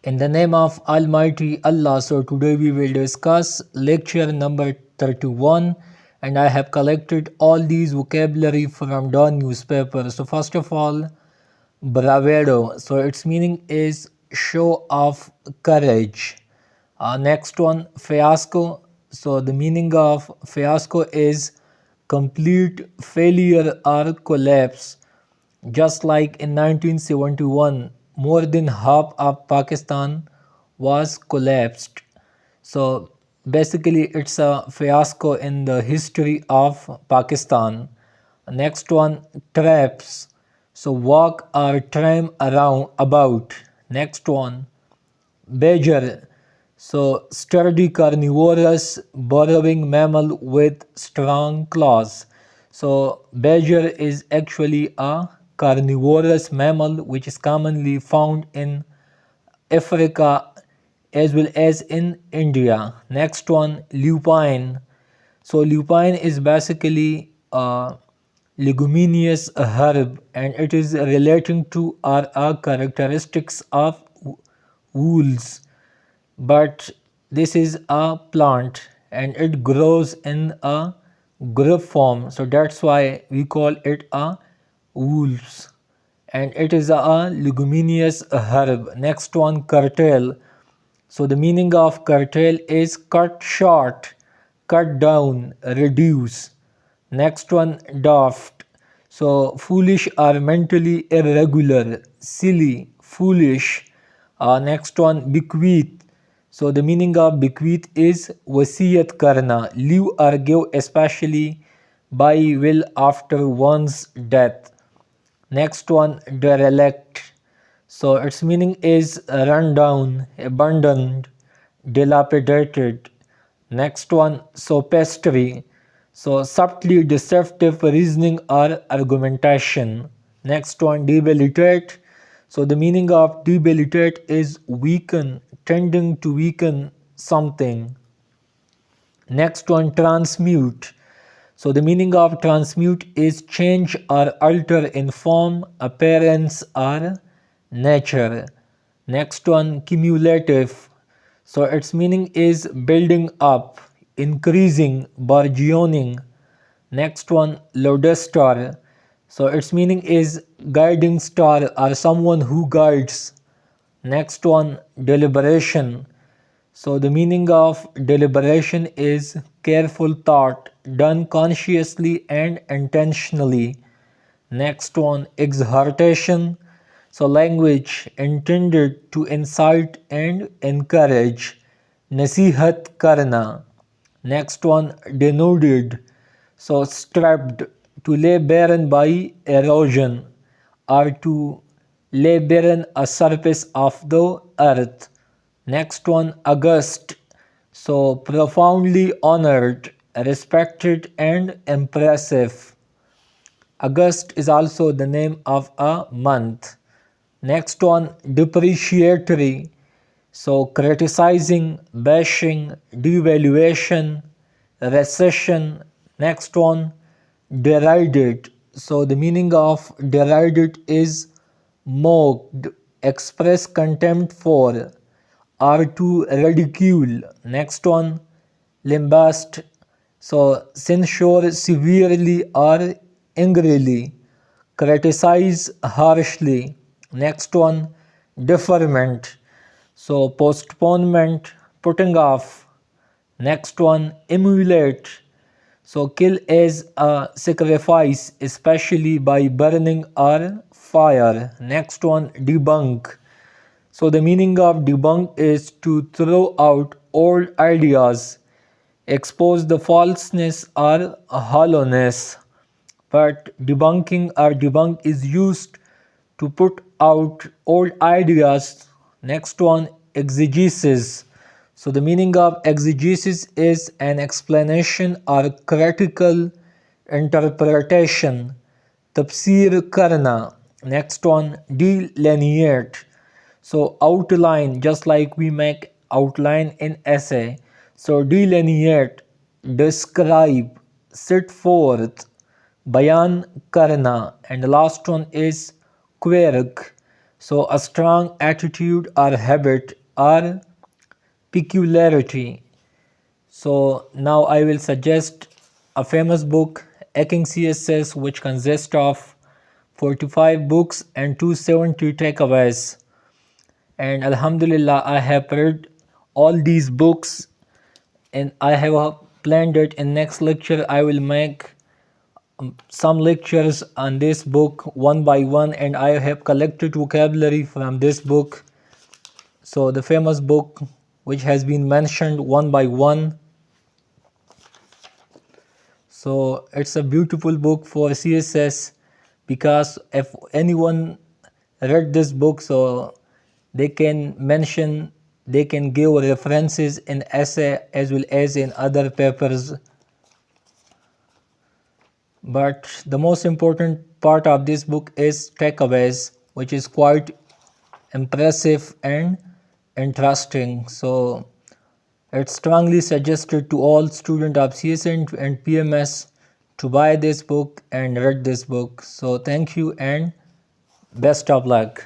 In the name of Almighty Allah, so today we will discuss lecture number 31, and I have collected all these vocabulary from Dawn newspaper. So first of all, bravado, so its meaning is show of courage. Next one, fiasco, so the meaning of fiasco is complete failure or collapse. Just like in 1971, more than half of Pakistan was collapsed. So basically, it's a fiasco in the history of Pakistan. Next one, traps. So walk or tram around about. Next one, badger. So sturdy carnivorous burrowing mammal with strong claws. So badger is actually a carnivorous mammal which is commonly found in Africa as well as in India. Next one, lupine. So lupine is basically a leguminous herb, and it is relating to our characteristics of wools, but this is a plant and it grows in a grub form, so that's why we call it a wolves, and it is a leguminous herb. Next one, curtail. So the meaning of curtail is cut short, cut down, reduce. Next one, daft. So foolish or mentally irregular, silly, foolish. Next one, bequeath. So the meaning of bequeath is wasiyat karna, leave or give especially by will after one's death. Next one, derelict. So its meaning is run down, abandoned, dilapidated. Next one, sophistry. So subtly deceptive reasoning or argumentation. Next one, debilitate. So the meaning of debilitate is weaken, tending to weaken something. Next one, transmute. So the meaning of transmute is change or alter in form, appearance or nature. Next one, cumulative. So its meaning is building up, increasing, burgeoning. Next one, lodestar. So its meaning is guiding star or someone who guides. Next one, deliberation. So the meaning of deliberation is careful thought done consciously and intentionally. Next one, exhortation. So language intended to incite and encourage. Nasihat karna. Next one, denuded. So stripped, to lay barren by erosion or to lay barren a surface of the earth. Next one, august. So profoundly honored, respected and impressive. August is also the name of a month. Next one, depreciatory. So criticizing, bashing, devaluation, recession. Next one, derided. So the meaning of derided is mocked, express contempt for, or to ridicule. Next one, lambast. So censure severely or angrily, criticize harshly. Next one, deferment. So postponement, putting off. Next one, emulate. So kill as a sacrifice, especially by burning or fire. Next one, debunk. So the meaning of debunk is to throw out old ideas, expose the falseness or hollowness. But debunking or debunk is used to put out old ideas. Next one, exegesis. So the meaning of exegesis is an explanation or critical interpretation. Tafsir karna. Next one, delineate. So outline, just like we make outline in essay. So delineate, describe, set forth, bayan karna, and the last one is quirk. So a strong attitude or habit or peculiarity. So now I will suggest a famous book, Hacking CSS, which consists of 45 books and 270 takeaways. And Alhamdulillah, I have read all these books, and I have planned that in next lecture I will make some lectures on this book one by one, and I have collected vocabulary from this book. So the famous book which has been mentioned one by one. So it's a beautiful book for CSS, because if anyone read this book, so they can mention, they can give references in essay as well as in other papers. But the most important part of this book is takeaways, which is quite impressive and interesting. So it's strongly suggested to all students of CSN and PMS to buy this book and read this book. So thank you and best of luck.